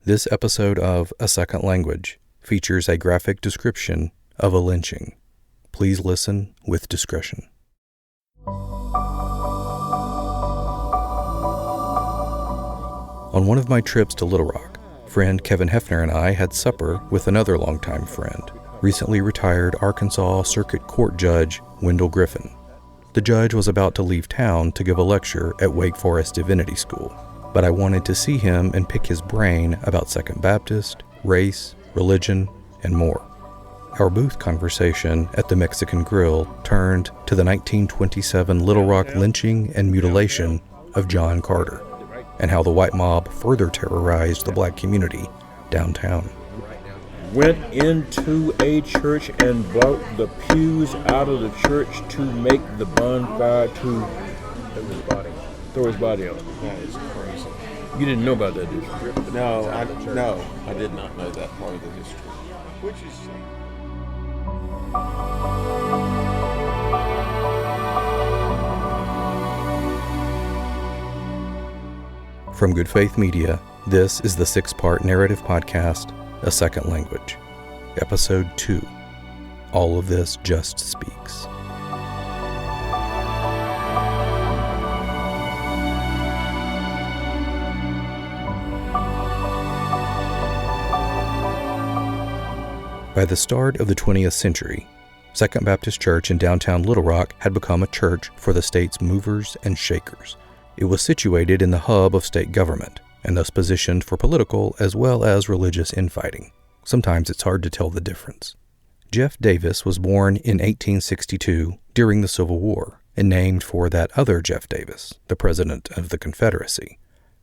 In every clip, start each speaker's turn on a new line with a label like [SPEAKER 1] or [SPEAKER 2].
[SPEAKER 1] This episode of A Second Language features a graphic description of a lynching. Please listen with discretion. On one of my trips to Little Rock, friend Kevin Hefner and I had supper with another longtime friend, recently retired Arkansas Circuit Court Judge Wendell Griffin. The judge was about to leave town to give a lecture at Wake Forest Divinity School, but I wanted to see him and pick his brain about Second Baptist, race, religion, and more. Our booth conversation at the Mexican Grill turned to the 1927 Little Rock lynching and mutilation of John Carter, and how the white mob further terrorized the black community downtown.
[SPEAKER 2] Went into a church and brought the pews out of the church to make the bonfire to throw his body out.
[SPEAKER 3] That is crazy.
[SPEAKER 2] You didn't know about that, did you?
[SPEAKER 3] No, I did not know that part of the history. Which is
[SPEAKER 1] From Good Faith Media, this is the 6-part narrative podcast, A Second Language, Episode 2, All of This Just Speaks. By the start of the 20th century, Second Baptist Church in downtown Little Rock had become a church for the state's movers and shakers. It was situated in the hub of state government, and thus positioned for political as well as religious infighting. Sometimes it's hard to tell the difference. Jeff Davis was born in 1862 during the Civil War, and named for that other Jeff Davis, the President of the Confederacy.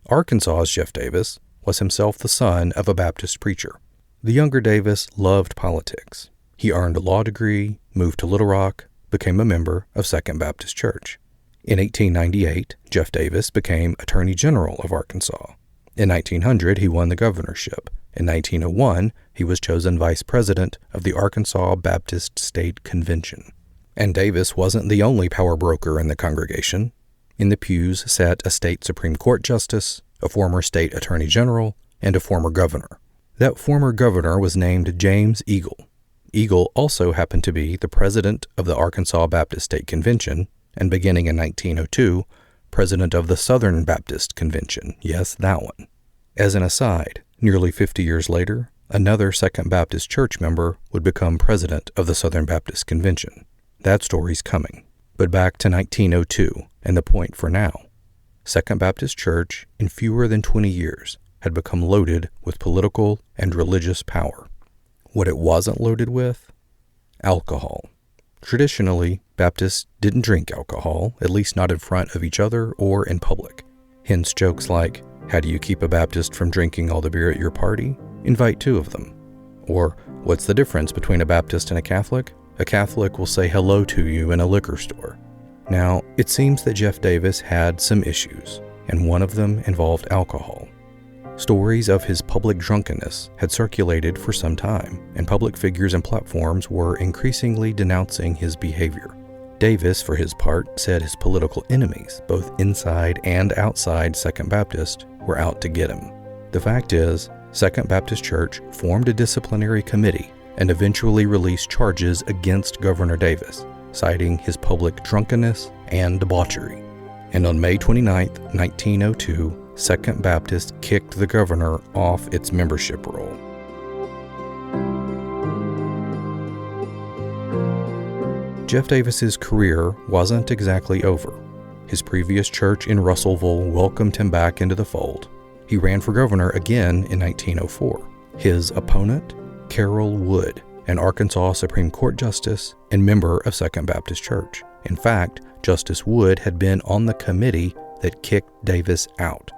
[SPEAKER 1] Arkansas's Jeff Davis was himself the son of a Baptist preacher. The younger Davis loved politics. He earned a law degree, moved to Little Rock, became a member of Second Baptist Church. In 1898, Jeff Davis became Attorney General of Arkansas. In 1900, he won the governorship. In 1901, he was chosen Vice President of the Arkansas Baptist State Convention. And Davis wasn't the only power broker in the congregation. In the pews sat a state Supreme Court justice, a former state Attorney General, and a former governor. That former governor was named James Eagle. Eagle also happened to be the president of the Arkansas Baptist State Convention, and beginning in 1902, president of the Southern Baptist Convention. Yes, that one. As an aside, nearly 50 years later, another Second Baptist Church member would become president of the Southern Baptist Convention. That story's coming. But back to 1902, and the point for now. Second Baptist Church, in fewer than 20 years, had become loaded with political and religious power. What it wasn't loaded with? Alcohol. Traditionally, Baptists didn't drink alcohol, at least not in front of each other or in public. Hence jokes like, how do you keep a Baptist from drinking all the beer at your party? Invite 2 of them. Or, what's the difference between a Baptist and a Catholic? A Catholic will say hello to you in a liquor store. Now, it seems that Jeff Davis had some issues, and one of them involved alcohol. Stories of his public drunkenness had circulated for some time, and public figures and platforms were increasingly denouncing his behavior. Davis, for his part, said his political enemies, both inside and outside Second Baptist, were out to get him. The fact is, Second Baptist Church formed a disciplinary committee and eventually released charges against Governor Davis, citing his public drunkenness and debauchery. And on May 29, 1902, Second Baptist kicked the governor off its membership roll. Jeff Davis's career wasn't exactly over. His previous church in Russellville welcomed him back into the fold. He ran for governor again in 1904. His opponent, Carroll Wood, an Arkansas Supreme Court justice and member of Second Baptist Church. In fact, Justice Wood had been on the committee that kicked Davis out.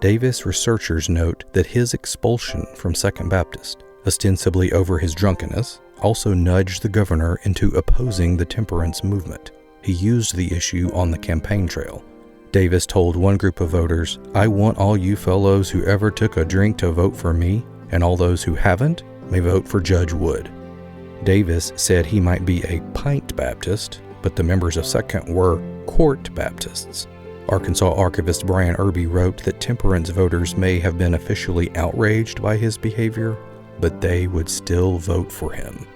[SPEAKER 1] Davis researchers note that his expulsion from Second Baptist, ostensibly over his drunkenness, also nudged the governor into opposing the temperance movement. He used the issue on the campaign trail. Davis told one group of voters, "I want all you fellows who ever took a drink to vote for me, and all those who haven't may vote for Judge Wood." Davis said he might be a pint Baptist, but the members of Second were Court Baptists. Arkansas archivist Brian Irby wrote that temperance voters may have been officially outraged by his behavior, but they would still vote for him.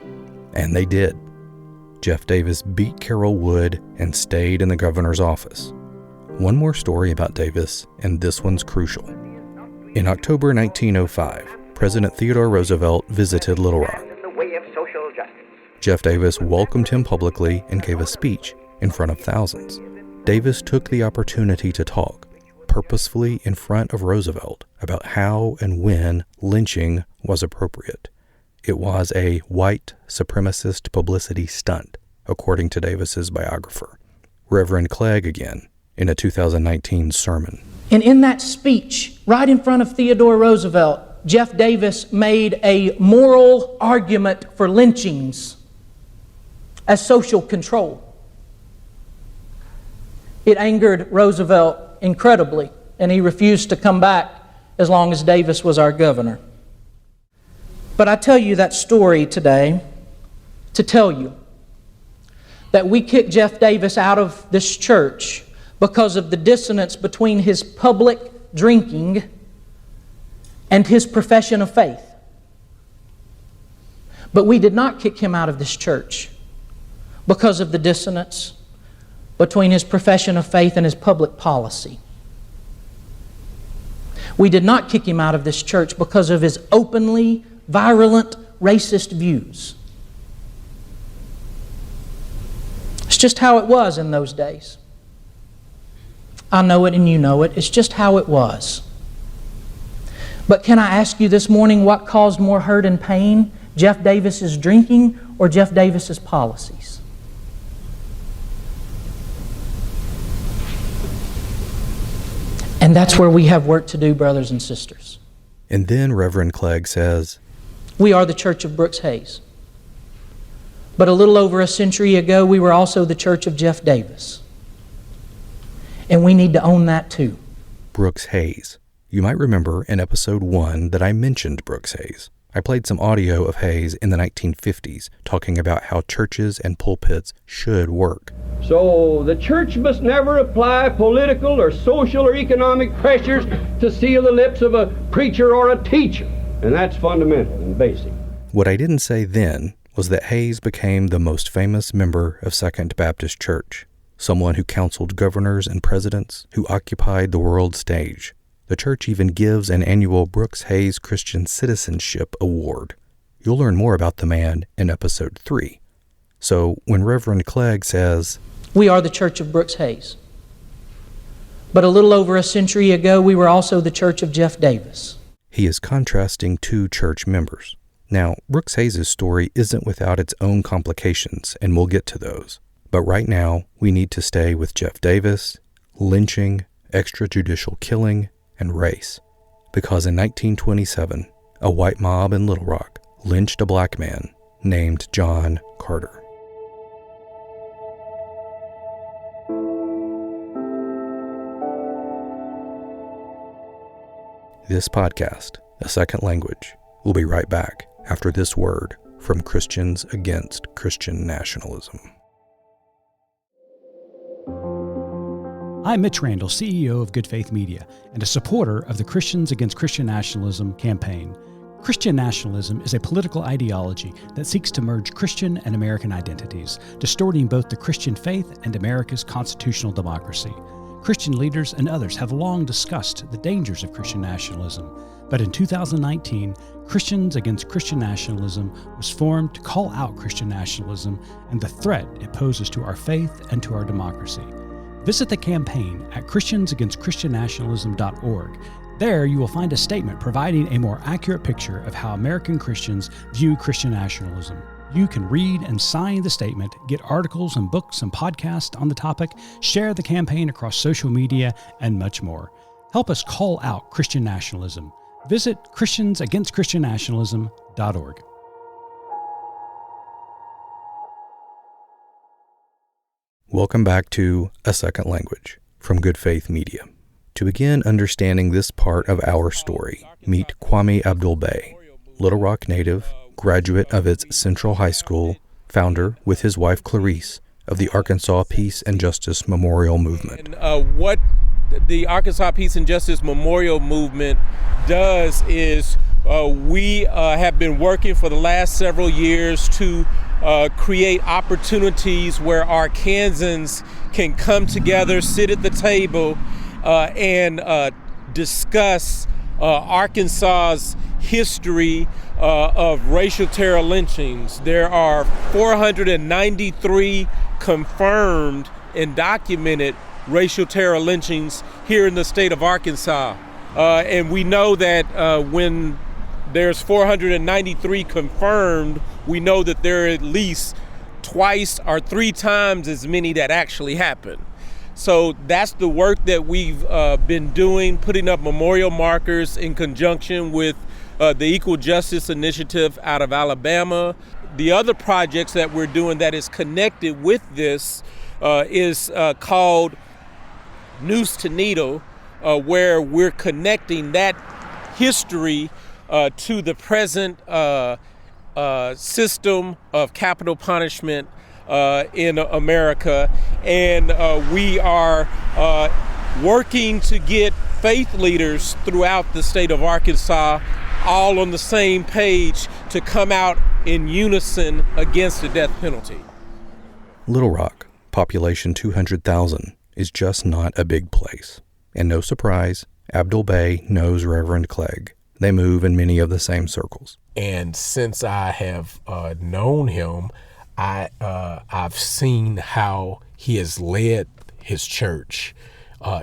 [SPEAKER 1] And they did. Jeff Davis beat Carroll Wood and stayed in the governor's office. One more story about Davis, and this one's crucial. In October 1905, President Theodore Roosevelt visited Little Rock. Jeff Davis welcomed him publicly and gave a speech in front of thousands. Davis took the opportunity to talk, purposefully in front of Roosevelt, about how and when lynching was appropriate. It was a white supremacist publicity stunt, according to Davis's biographer, Reverend Clegg again, in a 2019 sermon.
[SPEAKER 4] And in that speech, right in front of Theodore Roosevelt, Jeff Davis made a moral argument for lynchings as social control. It angered Roosevelt incredibly, and he refused to come back as long as Davis was our governor. But I tell you that story today to tell you that we kicked Jeff Davis out of this church because of the dissonance between his public drinking and his profession of faith. But we did not kick him out of this church because of the dissonance between his profession of faith and his public policy. We did not kick him out of this church because of his openly virulent racist views. It's just how it was in those days. I know it and you know it. It's just how it was. But can I ask you this morning, what caused more hurt and pain? Jeff Davis's drinking or Jeff Davis's policies? And that's where we have work to do, brothers and sisters.
[SPEAKER 1] And then Reverend Clegg says,
[SPEAKER 4] we are the Church of Brooks Hayes. But a little over a century ago, we were also the Church of Jeff Davis. And we need to own that too.
[SPEAKER 1] Brooks Hayes. You might remember in episode 1 that I mentioned Brooks Hayes. I played some audio of Hayes in the 1950s talking about how churches and pulpits should work.
[SPEAKER 5] So the church must never apply political or social or economic pressures to seal the lips of a preacher or a teacher. And that's fundamental and basic.
[SPEAKER 1] What I didn't say then was that Hayes became the most famous member of Second Baptist Church, someone who counseled governors and presidents, who occupied the world stage. The church even gives an annual Brooks Hayes Christian Citizenship Award. You'll learn more about the man in episode 3. So when Reverend Clegg says,
[SPEAKER 4] we are the Church of Brooks Hayes. But a little over a century ago, we were also the Church of Jeff Davis.
[SPEAKER 1] He is contrasting two church members. Now, Brooks Hayes' story isn't without its own complications, and we'll get to those. But right now, we need to stay with Jeff Davis, lynching, extrajudicial killing, and race. Because in 1927, a white mob in Little Rock lynched a black man named John Carter. This podcast, A Second Language, will be right back after this word from Christians Against Christian Nationalism.
[SPEAKER 6] I'm Mitch Randall, CEO of Good Faith Media, and a supporter of the Christians Against Christian Nationalism campaign. Christian nationalism is a political ideology that seeks to merge Christian and American identities, distorting both the Christian faith and America's constitutional democracy. Christian leaders and others have long discussed the dangers of Christian nationalism, but in 2019, Christians Against Christian Nationalism was formed to call out Christian nationalism and the threat it poses to our faith and to our democracy. Visit the campaign at ChristiansAgainstChristianNationalism.org. There you will find a statement providing a more accurate picture of how American Christians view Christian nationalism. You can read and sign the statement, get articles and books and podcasts on the topic, share the campaign across social media, and much more. Help us call out Christian nationalism. Visit ChristiansAgainstChristianNationalism.org.
[SPEAKER 1] Welcome back to A Second Language from Good Faith Media. To begin understanding this part of our story, meet Kwame Abdul-Bey, Little Rock native, graduate of its Central High School, founder with his wife Clarice of the Arkansas Peace and Justice Memorial Movement.
[SPEAKER 3] And what
[SPEAKER 7] the Arkansas Peace and Justice Memorial Movement does is we have been working for the last several years to create opportunities where Arkansans can come together, sit at the table, and discuss Arkansas's history of racial terror lynchings. There are 493 confirmed and documented racial terror lynchings here in the state of Arkansas. And we know that when there's 493 confirmed, we know that there are at least twice or three times as many that actually happened. So that's the work that we've been doing, putting up memorial markers in conjunction with the Equal Justice Initiative out of Alabama. The other projects that we're doing that is connected with this is called Noose to Needle, where we're connecting that history to the present system of capital punishment in America. And we are working to get faith leaders throughout the state of Arkansas all on the same page to come out in unison against the death penalty.
[SPEAKER 1] Little Rock, population 200,000, is just not a big place. And no surprise, Abdul Bey knows Reverend Clegg. They move in many of the same circles.
[SPEAKER 8] And since I have known him, I've seen how he has led his church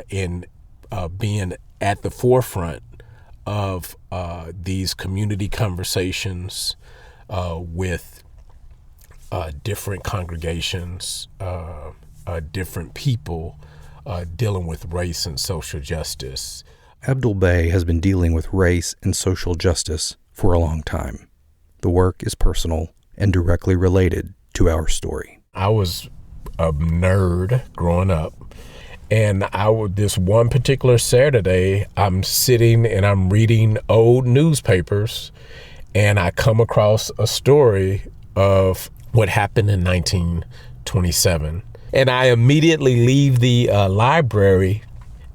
[SPEAKER 8] in being at the forefront of these community conversations with different congregations, different people dealing with race and social justice.
[SPEAKER 1] Abdul Bey has been dealing with race and social justice for a long time. The work is personal and directly related to our story.
[SPEAKER 8] I was a nerd growing up, and this one particular Saturday, I'm sitting and I'm reading old newspapers, and I come across a story of what happened in 1927. And I immediately leave the library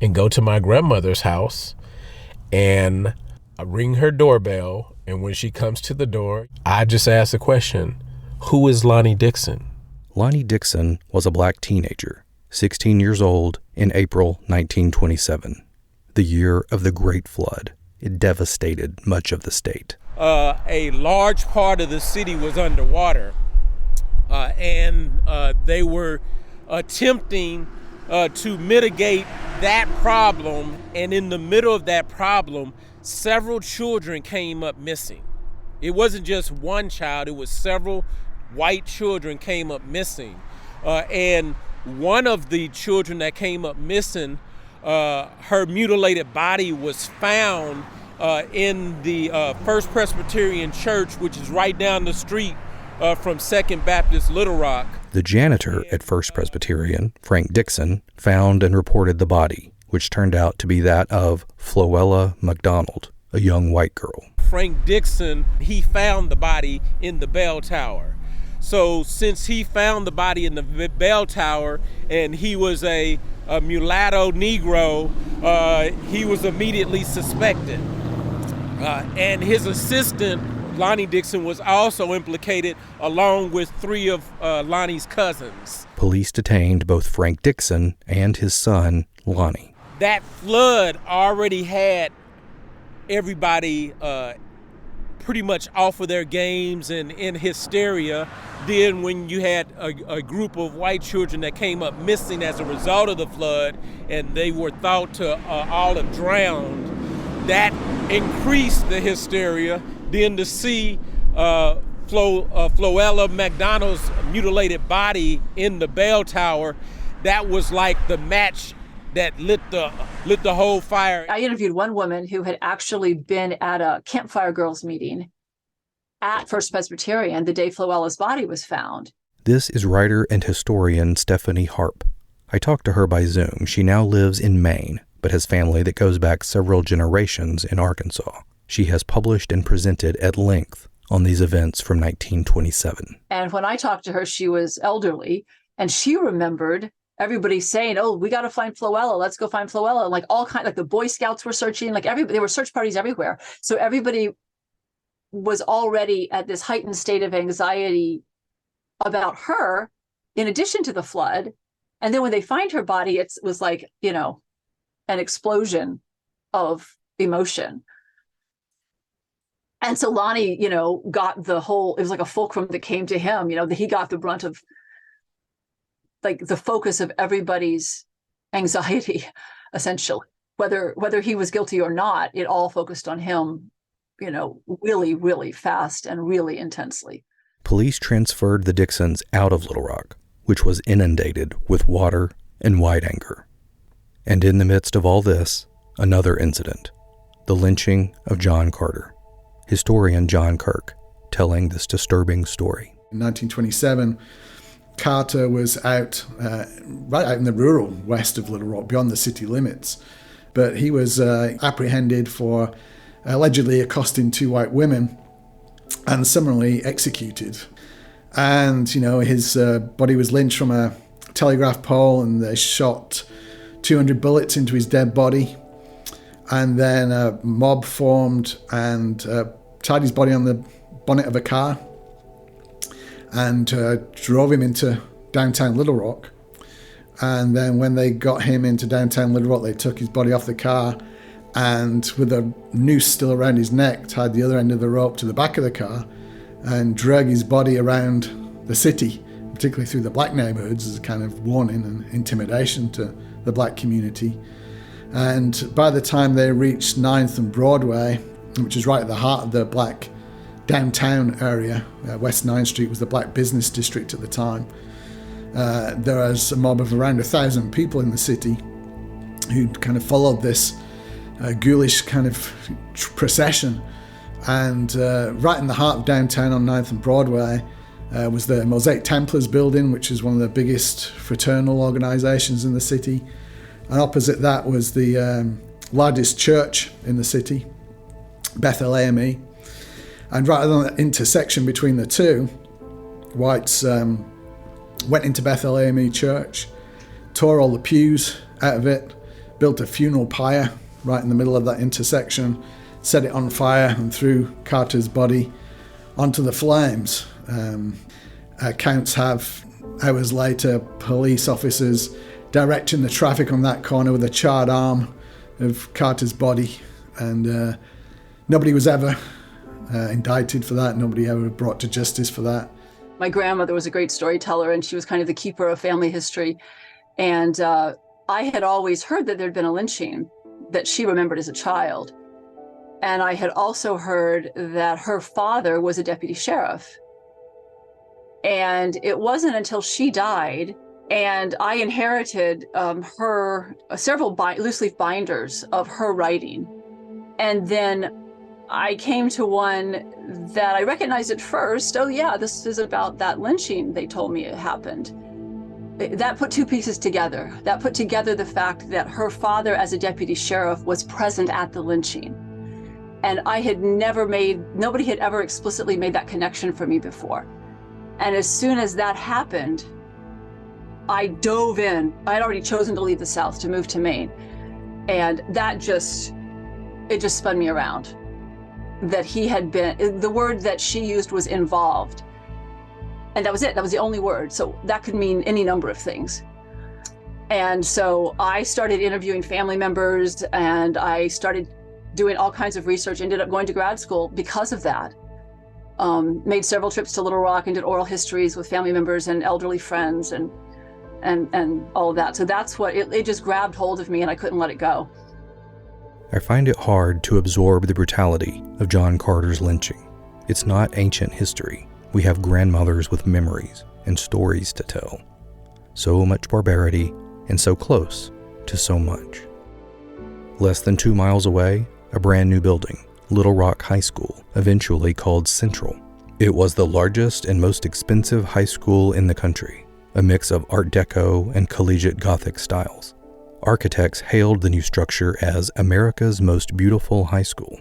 [SPEAKER 8] and go to my grandmother's house, and I ring her doorbell. And when she comes to the door, I just ask the question, who is Lonnie Dixon?
[SPEAKER 1] Lonnie Dixon was a black teenager, 16 years old, in April 1927, the year of the Great Flood. It devastated much of the state.
[SPEAKER 7] A large part of the city was underwater, and they were attempting to mitigate that problem, and in the middle of that problem, several children came up missing. It wasn't just one child, it was several white children came up missing. And one of the children that came up missing, her mutilated body was found in the First Presbyterian Church, which is right down the street from Second Baptist Little Rock.
[SPEAKER 1] The janitor at First Presbyterian, Frank Dixon, found and reported the body, which turned out to be that of Floella McDonald, a young white girl.
[SPEAKER 7] Frank Dixon, he found the body in the bell tower. So since he found the body in the bell tower and he was a mulatto Negro, he was immediately suspected. And his assistant, Lonnie Dixon, was also implicated along with three of Lonnie's cousins.
[SPEAKER 1] Police detained both Frank Dixon and his son, Lonnie.
[SPEAKER 7] That flood already had everybody pretty much off of their games and in hysteria. Then when you had a group of white children that came up missing as a result of the flood, and they were thought to all have drowned, that increased the hysteria. Then to see Floella McDonald's mutilated body in the bell tower, that was like the match that lit the whole fire.
[SPEAKER 9] I interviewed one woman who had actually been at a Campfire Girls meeting at First Presbyterian the day Floella's body was found.
[SPEAKER 1] This is writer and historian Stephanie Harp. I talked to her by Zoom. She now lives in Maine, but has family that goes back several generations in Arkansas. She has published and presented at length on these events from 1927.
[SPEAKER 9] And when I talked to her, she was elderly, and she remembered everybody's saying, "Oh, we got to find Floella. Let's go find Floella." Like all kind, like the Boy Scouts were searching, like there were search parties everywhere. So everybody was already at this heightened state of anxiety about her, in addition to the flood. And then when they find her body, it was like, an explosion of emotion. And so Lonnie, got it was like a fulcrum that came to him, that he got the brunt of like the focus of everybody's anxiety, essentially, whether he was guilty or not, it all focused on him, really, really fast and really intensely.
[SPEAKER 1] Police transferred the Dixons out of Little Rock, which was inundated with water and white anger. And in the midst of all this, another incident, the lynching of John Carter. Historian John Kirk telling this disturbing story.
[SPEAKER 10] In 1927, Carter was out, right out in the rural west of Little Rock, beyond the city limits. But he was apprehended for allegedly accosting 2 white women and summarily executed. And, his body was lynched from a telegraph pole, and they shot 200 bullets into his dead body. And then a mob formed and tied his body on the bonnet of a car and drove him into downtown Little Rock. And then when they got him into downtown Little Rock, they took his body off the car and, with a noose still around his neck, tied the other end of the rope to the back of the car and drug his body around the city, particularly through the black neighborhoods, as a kind of warning and intimidation to the black community. And by the time they reached 9th and Broadway, which is right at the heart of the black downtown area, West 9th Street was the black business district at the time, there was a mob of around 1,000 people in the city who kind of followed this ghoulish kind of procession. And right in the heart of downtown on 9th and Broadway was the Mosaic Templars building, which is one of the biggest fraternal organizations in the city. And opposite that was the largest church in the city, Bethel AME. And right on the intersection between the two, whites went into Bethel AME church, tore all the pews out of it, built a funeral pyre right in the middle of that intersection, set it on fire, and threw Carter's body onto the flames. Accounts have, hours later, police officers directing the traffic on that corner with a charred arm of Carter's body, and nobody was ever indicted for that. Nobody ever brought to justice for that.
[SPEAKER 9] My grandmother was a great storyteller, and she was kind of the keeper of family history. And I had always heard that there'd been a lynching that she remembered as a child. And I had also heard that her father was a deputy sheriff. And it wasn't until she died and I inherited her several loose leaf binders of her writing. And then I came to one that I recognized at first. Oh yeah, this is about that lynching they told me it happened. That put 2 pieces together. That put together the fact that her father as a deputy sheriff was present at the lynching. And nobody had ever explicitly made that connection for me before. And as soon as that happened, I dove in. I had already chosen to leave the South to move to Maine. And it just spun me around. That he had been, the word that she used was involved. And that was it. That was the only word. So that could mean any number of things. And so I started interviewing family members, and I started doing all kinds of research, ended up going to grad school because of that. Made several trips to Little Rock and did oral histories with family members and elderly friends and all of that. So that's what, it just grabbed hold of me, and I couldn't let it go.
[SPEAKER 1] I find it hard to absorb the brutality of John Carter's lynching. It's not ancient history. We have grandmothers with memories and stories to tell. So much barbarity and so close to so much. Less than 2 miles away, a brand new building, Little Rock High School, eventually called Central. It was the largest and most expensive high school in the country, a mix of Art Deco and collegiate Gothic styles. Architects hailed the new structure as America's most beautiful high school.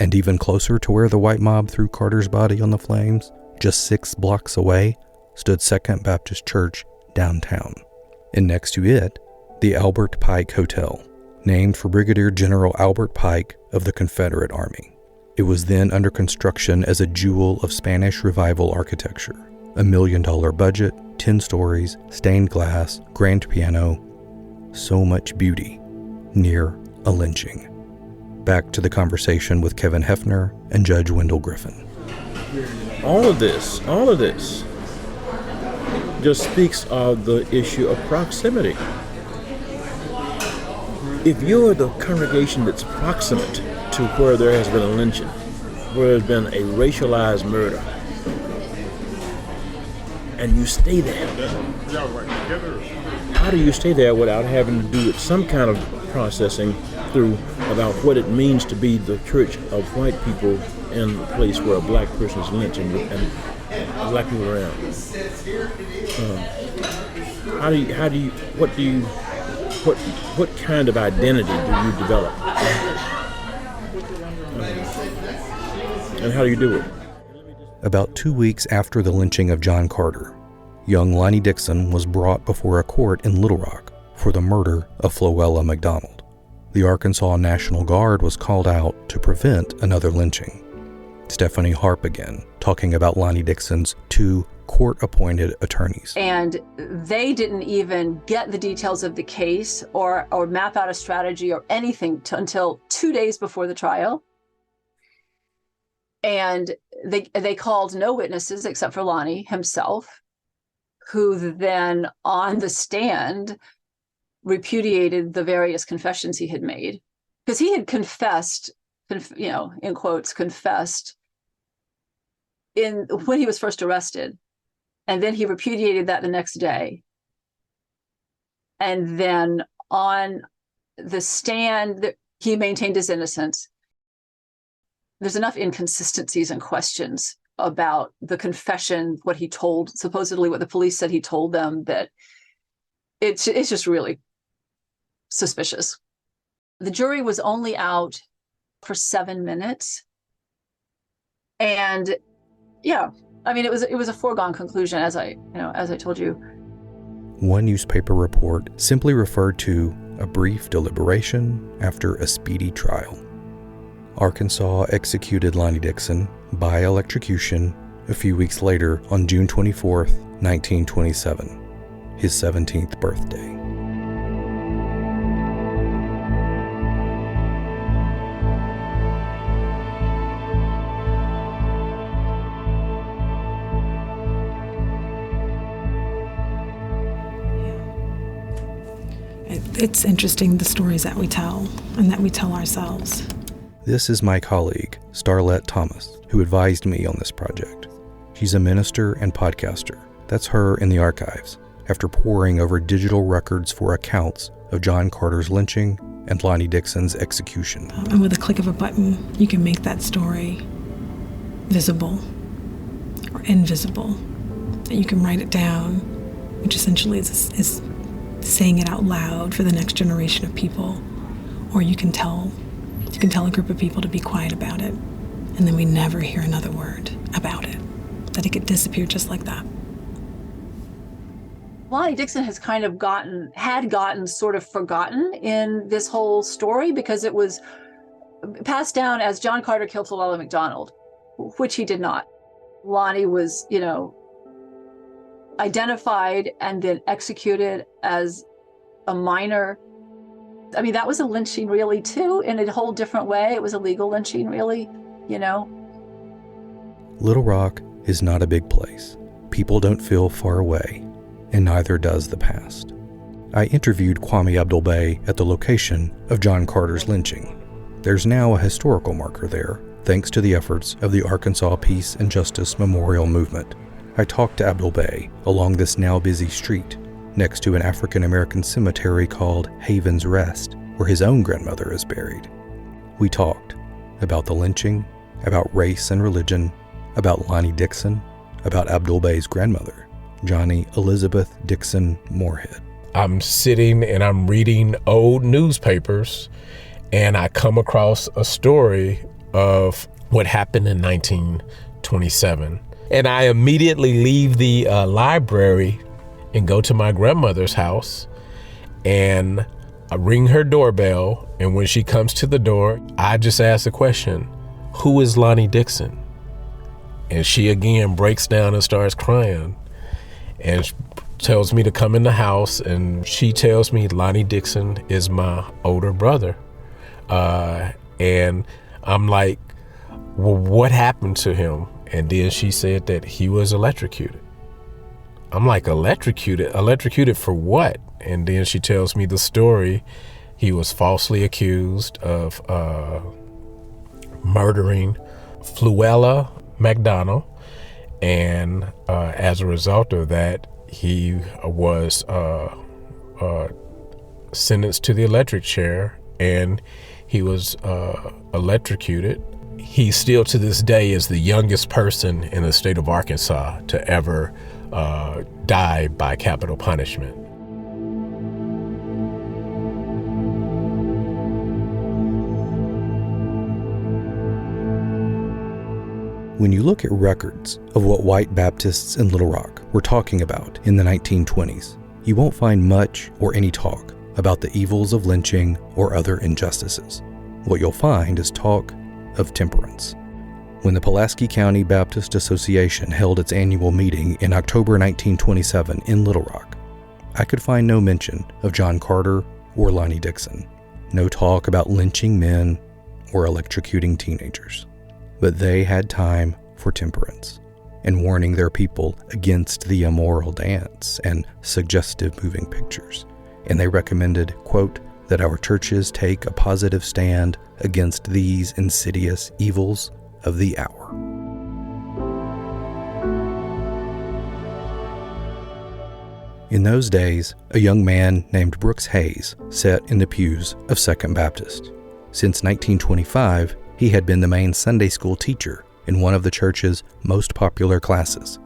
[SPEAKER 1] And even closer to where the white mob threw Carter's body on the flames, just 6 blocks away, stood Second Baptist Church downtown. and next to it, the Albert Pike Hotel, named for Brigadier General Albert Pike of the Confederate Army. It was then under construction as a jewel of Spanish Revival architecture. $1 million budget, 10 stories, stained glass, grand piano, so much beauty, near a lynching. Back to the conversation with Kevin Hefner and Judge Wendell Griffin.
[SPEAKER 2] All of this just speaks of the issue of proximity. If you're the congregation that's proximate to where there has been a lynching, where there's been a racialized murder, and you stay there, how do you stay there without having to do some kind of processing through about what it means to be the church of white people in a place where a black person is lynched and black people around? What kind of identity do you develop? And how do you do it?
[SPEAKER 1] About 2 weeks after the lynching of John Carter, young Lonnie Dixon was brought before a court in Little Rock for the murder of Flowella McDonald. The Arkansas National Guard was called out to prevent another lynching. Stephanie Harp again, talking about Lonnie Dixon's 2 court-appointed attorneys.
[SPEAKER 9] And they didn't even get the details of the case or map out a strategy or anything until 2 days before the trial. And they called no witnesses except for Lonnie himself, who then on the stand repudiated the various confessions he had made. Because he had confessed, in quotes, confessed when he was first arrested. And then he repudiated that the next day. And then on the stand, he maintained his innocence. There's enough inconsistencies and questions about the confession, what he told, supposedly what the police said he told them, that it's just really suspicious. The jury was only out for 7 minutes. And yeah, I mean, it was a foregone conclusion, as I told you.
[SPEAKER 1] One newspaper report simply referred to a brief deliberation after a speedy trial. Arkansas executed Lonnie Dixon by electrocution a few weeks later on June 24th, 1927, his 17th birthday.
[SPEAKER 11] It's interesting, the stories that we tell and that we tell ourselves.
[SPEAKER 1] This is my colleague, Starlette Thomas, who advised me on this project. She's a minister and podcaster. That's her in the archives, after poring over digital records for accounts of John Carter's lynching and Lonnie Dixon's execution.
[SPEAKER 11] And with a click of a button, you can make that story visible or invisible. You can write it down, which essentially is saying it out loud for the next generation of people. Or you can tell a group of people to be quiet about it, and then we never hear another word about it, that it could disappear just like that.
[SPEAKER 9] Lonnie Dixon has kind of gotten sort of forgotten in this whole story, because it was passed down as John Carter killed Flowella McDonald, which he did not. Lonnie was, identified and then executed as a minor. I mean, that was a lynching really too, in a whole different way. It was a legal lynching really,
[SPEAKER 1] Little Rock is not a big place. People don't feel far away, and neither does the past. I interviewed Kwame Abdul-Bey at the location of John Carter's lynching. There's now a historical marker there, thanks to the efforts of the Arkansas Peace and Justice Memorial Movement. I talked to Abdul-Bey along this now busy street, next to an African-American cemetery called Haven's Rest, where his own grandmother is buried. We talked about the lynching, about race and religion, about Lonnie Dixon, about Abdul-Bey's grandmother, Johnny Elizabeth Dixon Moorhead.
[SPEAKER 8] I'm sitting and I'm reading old newspapers, and I come across a story of what happened in 1927. And I immediately leave the library and go to my grandmother's house, and I ring her doorbell. And when she comes to the door, I just ask the question, "Who is Lonnie Dixon?" And she again breaks down and starts crying and tells me to come in the house. And she tells me Lonnie Dixon is my older brother. And I'm like, well, what happened to him? And then she said that he was electrocuted. I'm like, electrocuted? Electrocuted for what? And then she tells me the story. He was falsely accused of murdering Fluella McDonald. And as a result of that, he was sentenced to the electric chair, and he was electrocuted. He still to this day is the youngest person in the state of Arkansas to ever die by capital punishment.
[SPEAKER 1] When you look at records of what white Baptists in Little Rock were talking about in the 1920s, you won't find much or any talk about the evils of lynching or other injustices. What you'll find is talk of temperance. When the Pulaski County Baptist Association held its annual meeting in October 1927 in Little Rock, I could find no mention of John Carter or Lonnie Dixon, no talk about lynching men or electrocuting teenagers. But they had time for temperance and warning their people against the immoral dance and suggestive moving pictures. And they recommended, quote, that our churches take a positive stand against these insidious evils of the hour. In those days, a young man named Brooks Hayes sat in the pews of Second Baptist. Since 1925, he had been the main Sunday school teacher in one of the church's most popular classes.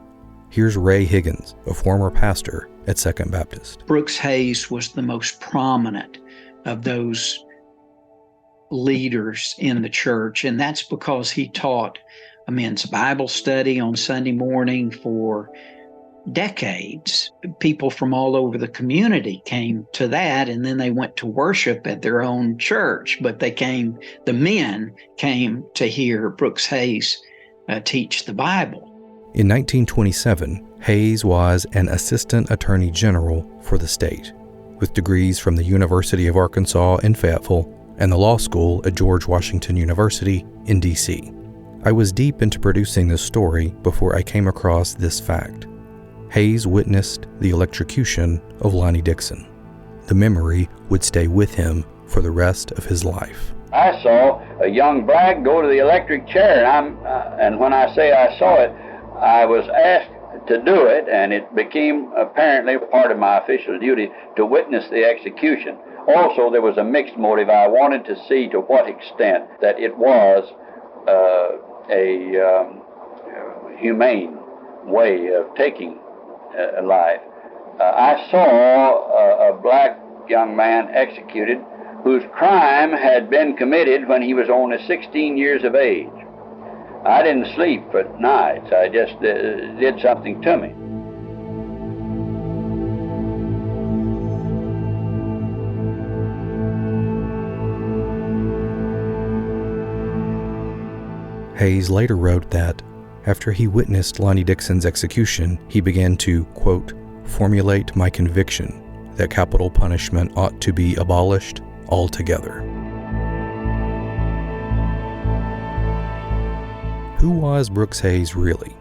[SPEAKER 1] Here's Ray Higgins, a former pastor at Second Baptist.
[SPEAKER 12] Brooks Hayes was the most prominent of those leaders in the church, and that's because he taught a men's Bible study on Sunday morning for decades. People from all over the community came to that, and then they went to worship at their own church. But the men came to hear Brooks Hayes teach the Bible.
[SPEAKER 1] In 1927, Hayes was an assistant attorney general for the state, with degrees from the University of Arkansas in Fayetteville and the law school at George Washington University in D.C. I was deep into producing this story before I came across this fact. Hayes witnessed the electrocution of Lonnie Dixon. The memory would stay with him for the rest of his life.
[SPEAKER 13] I saw a young black go to the electric chair, and when I say I saw it, I was asked to do it, and it became apparently part of my official duty to witness the execution. Also, there was a mixed motive. I wanted to see to what extent that it was a humane way of taking life. I saw a black young man executed whose crime had been committed when he was only 16 years of age. I didn't sleep for nights. I just did something to me.
[SPEAKER 1] Hayes later wrote that after he witnessed Lonnie Dixon's execution, he began to, quote, formulate my conviction that capital punishment ought to be abolished altogether. Who was Brooks Hayes really?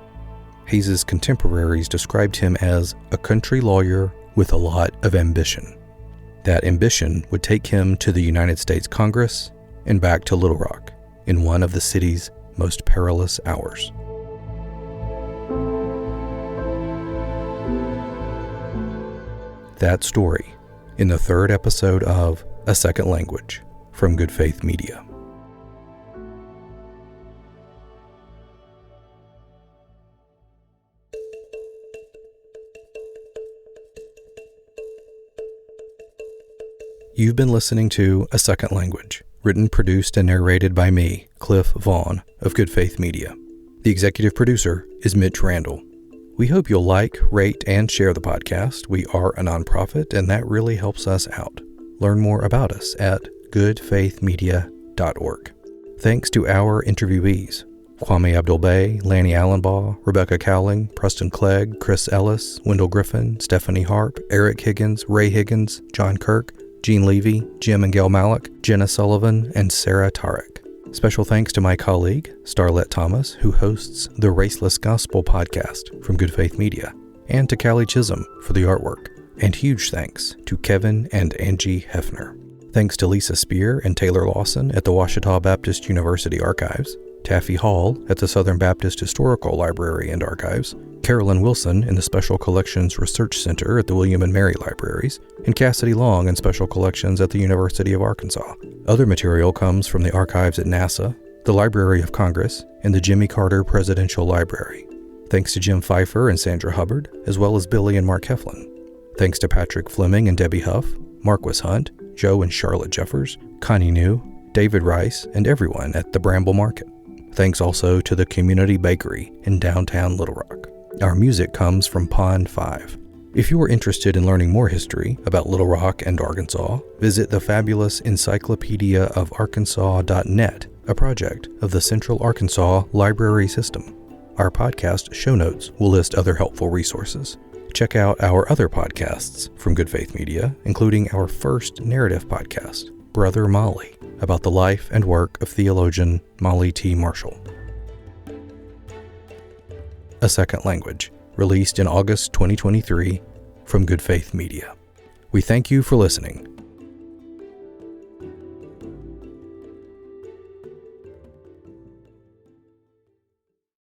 [SPEAKER 1] Hayes's contemporaries described him as a country lawyer with a lot of ambition. That ambition would take him to the United States Congress and back to Little Rock in one of the city's most perilous hours. That story in the third episode of A Second Language from Good Faith Media. You've been listening to A Second Language, written, produced, and narrated by me, Cliff Vaughn of Good Faith Media. The executive producer is Mitch Randall. We hope you'll like, rate, and share the podcast. We are a nonprofit, and that really helps us out. Learn more about us at goodfaithmedia.org. Thanks to our interviewees: Kwame Abdul-Bey, Lanny Allenbaugh, Rebecca Cowling, Preston Clegg, Chris Ellis, Wendell Griffin, Stephanie Harp, Eric Higgins, Ray Higgins, John Kirk, Gene Levy, Jim and Gail Malik, Jenna Sullivan, and Sarah Tarek. Special thanks to my colleague, Starlette Thomas, who hosts the Raceless Gospel podcast from Good Faith Media, and to Callie Chisholm for the artwork. And huge thanks to Kevin and Angie Hefner. Thanks to Lisa Spear and Taylor Lawson at the Ouachita Baptist University Archives, Taffy Hall at the Southern Baptist Historical Library and Archives, Carolyn Wilson in the Special Collections Research Center at the William and Mary Libraries, and Cassidy Long in Special Collections at the University of Arkansas. Other material comes from the archives at NASA, the Library of Congress, and the Jimmy Carter Presidential Library. Thanks to Jim Pfeiffer and Sandra Hubbard, as well as Billy and Mark Heflin. Thanks to Patrick Fleming and Debbie Huff, Marquis Hunt, Joe and Charlotte Jeffers, Connie New, David Rice, and everyone at the Bramble Market. Thanks also to the Community Bakery in downtown Little Rock. Our music comes from Pond 5. If you are interested in learning more history about Little Rock and Arkansas, visit the fabulous Encyclopedia of Arkansas.net, a project of the Central Arkansas Library System. Our podcast show notes will list other helpful resources. Check out our other podcasts from Good Faith Media, including our first narrative podcast, Brother Molly, about the life and work of theologian Molly T. Marshall. A Second Language, released in August 2023 from Good Faith Media. We thank you for listening.